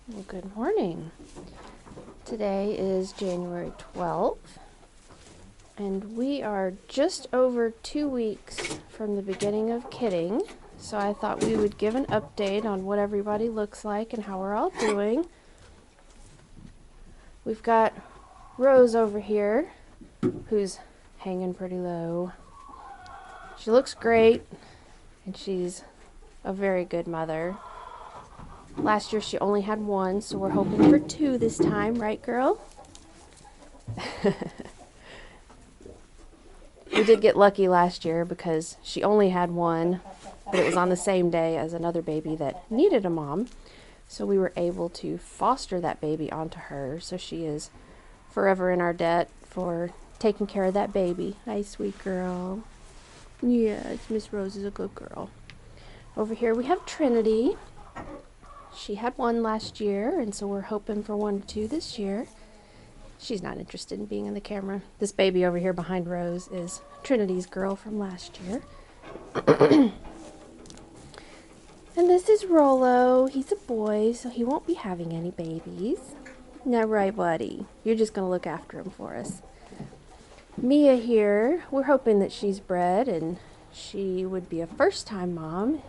Well, good morning. Today is January 12th, and we are just over 2 weeks from the beginning of kidding. So I thought we would give an update on what everybody looks like and how we're all doing. We've got Rose over here, who's hanging pretty low. She looks great, and she's a very good mother. Last year she only had one, so we're hoping for two this time, right, girl? We did get lucky last year because she only had one, but it was on the same day as another baby that needed a mom. So we were able to foster that baby onto her. So she is forever in our debt for taking care of that baby. Nice, sweet girl. Yes, Miss Rose is a good girl. Over here we have Trinity. She had one last year, and so we're hoping for 1 or 2 this year. She's not interested in being in the camera. This baby over here behind Rose is Trinity's girl from last year. And this is Rolo. He's a boy, so he won't be having any babies. Now, right, buddy? You're just going to look after him for us. Mia here, we're hoping that she's bred, and she would be a first-time mom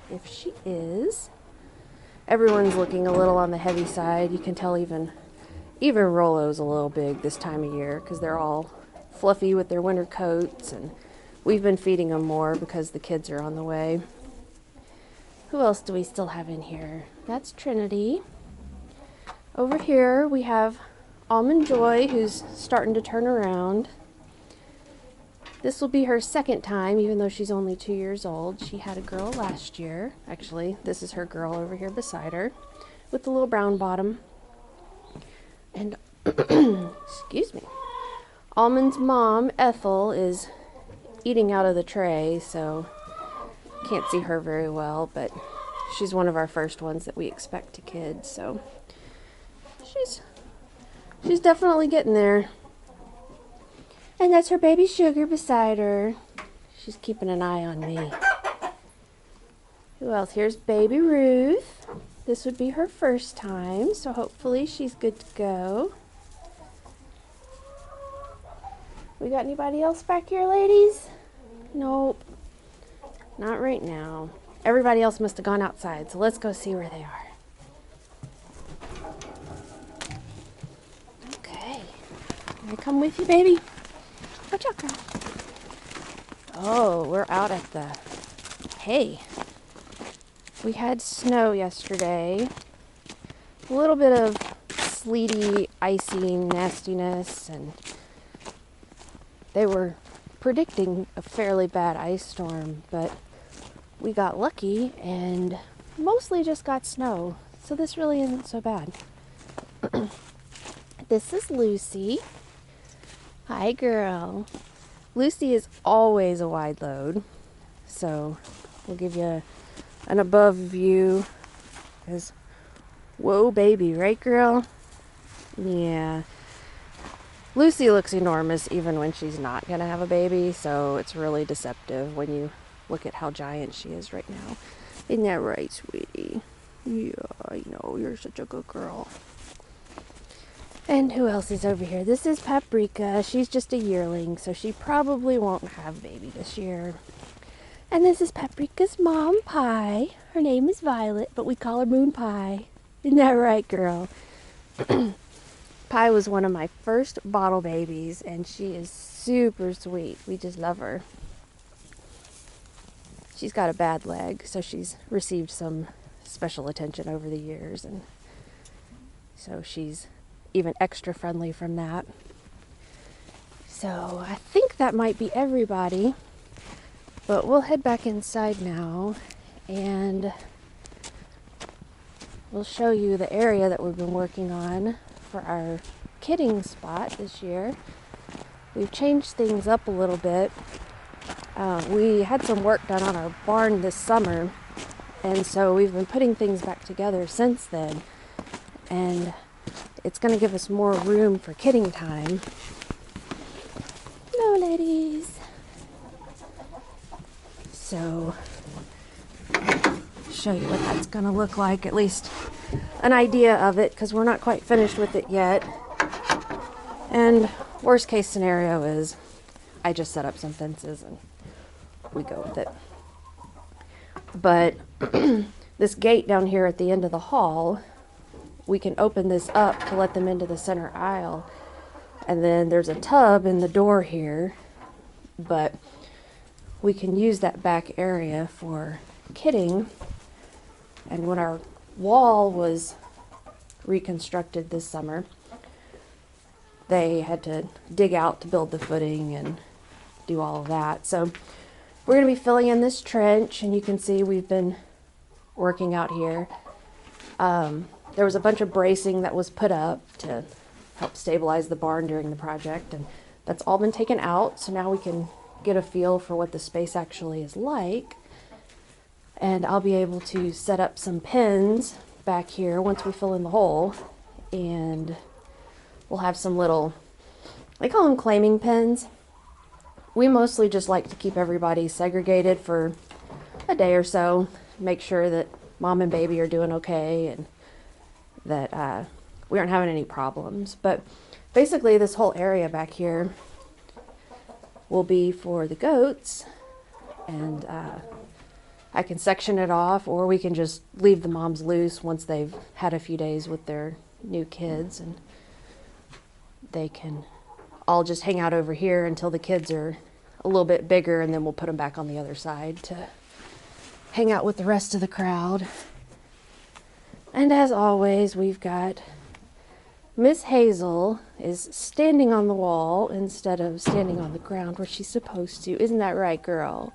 if she is. Everyone's looking a little on the heavy side. You can tell even Rolo's a little big this time of year because they're all fluffy with their winter coats, and we've been feeding them more because the kids are on the way. Who else do we still have in here? That's Trinity. Over here we have Almond Joy, who's starting to turn around. This will be her second time, even though she's only 2 years old. She had a girl last year. Actually, this is her girl over here beside her with the little brown bottom. And, excuse me, Almond's mom, Ethel, is eating out of the tray, so can't see her very well, but she's one of our first ones that we expect to kid, so she's definitely getting there. And that's her baby Sugar beside her. She's keeping an eye on me. Who else? Here's baby Ruth. This would be her first time, so hopefully she's good to go. We got anybody else back here, ladies? Nope. Not right now. Everybody else must have gone outside, so let's go see where they are. Okay. Can I come with you, baby? Watch out, girl. Oh, we're out at the hay. We had snow yesterday. A little bit of sleety, icy nastiness, and they were predicting a fairly bad ice storm, but we got lucky and mostly just got snow, so this really isn't so bad. This is Lucy. Hi, girl. Lucy is always a wide load, so we'll give you an above view. Because, whoa, baby, right, girl? Yeah. Lucy looks enormous even when she's not going to have a baby, so it's really deceptive when you look at how giant she is right now. Isn't that right, sweetie? Yeah, I know. You're such a good girl. And who else is over here? This is Paprika. She's just a yearling, so she probably won't have a baby this year. And this is Paprika's mom, Pie. Her name is Violet, but we call her Moon Pie. Isn't that right, girl? Pie was one of my first bottle babies, and she is super sweet. We just love her. She's got a bad leg, so she's received some special attention over the years, and so she's even extra friendly from that. So I think that might be everybody, but we'll head back inside now and we'll show you the area that we've been working on for our kidding spot this year. We've changed things up a little bit. We had some work done on our barn this summer, and so we've been putting things back together since then, and it's going to give us more room for kidding time. No, ladies. So, show you what that's going to look like, at least an idea of it because we're not quite finished with it yet. And worst case scenario is I just set up some fences and we go with it. But this gate down here at the end of the hall, we can open this up to let them into the center aisle. And then there's a tub in the door here, but we can use that back area for kidding. And when our wall was reconstructed this summer, they had to dig out to build the footing and do all of that. So we're going to be filling in this trench, and you can see we've been working out here. There was a bunch of bracing that was put up to help stabilize the barn during the project, and that's all been taken out, so now we can get a feel for what the space actually is like. And I'll be able to set up some pins back here once we fill in the hole, and we'll have some little, they call them claiming pins. We mostly just like to keep everybody segregated for a day or so, make sure that mom and baby are doing okay and that we aren't having any problems. But basically this whole area back here will be for the goats, and I can section it off, or we can just leave the moms loose once they've had a few days with their new kids, and they can all just hang out over here until the kids are a little bit bigger, and then we'll put them back on the other side to hang out with the rest of the crowd. And as always, we've got Miss Hazel is standing on the wall instead of standing on the ground where she's supposed to. Isn't that right, girl?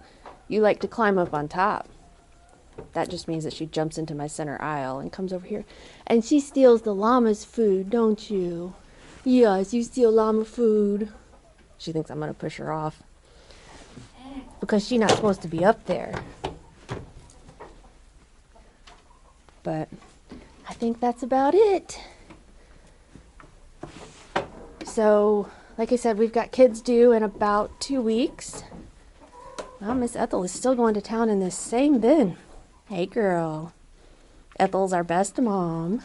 You like to climb up on top. That just means that she jumps into my center aisle and comes over here. And she steals the llama's food, don't you? Yes, you steal llama food. She thinks I'm going to push her off because she's not supposed to be up there. But I think that's about it. So, like I said, we've got kids due in about 2 weeks. Well, Miss Ethel is still going to town in this same bin. Hey, girl. Ethel's our best mom,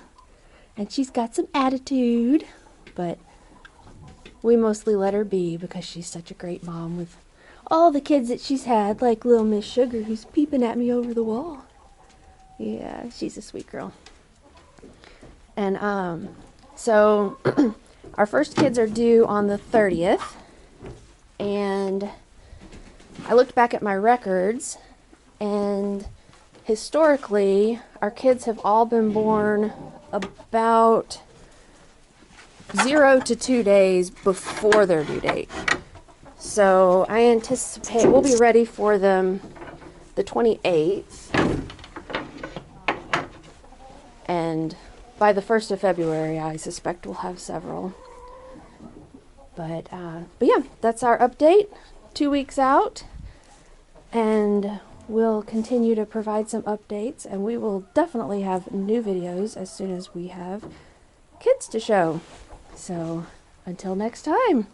and she's got some attitude, but we mostly let her be because she's such a great mom with all the kids that she's had, like little Miss Sugar, who's peeping at me over the wall. Yeah, she's a sweet girl. And so our first kids are due on the 30th, and I looked back at my records, and historically our kids have all been born about 0 to 2 days before their due date. So I anticipate we'll be ready for them the 28th, and by the 1st of February I suspect we'll have several. But yeah, that's our update. 2 weeks out, and we'll continue to provide some updates, and we will definitely have new videos as soon as we have kids to show. So until next time.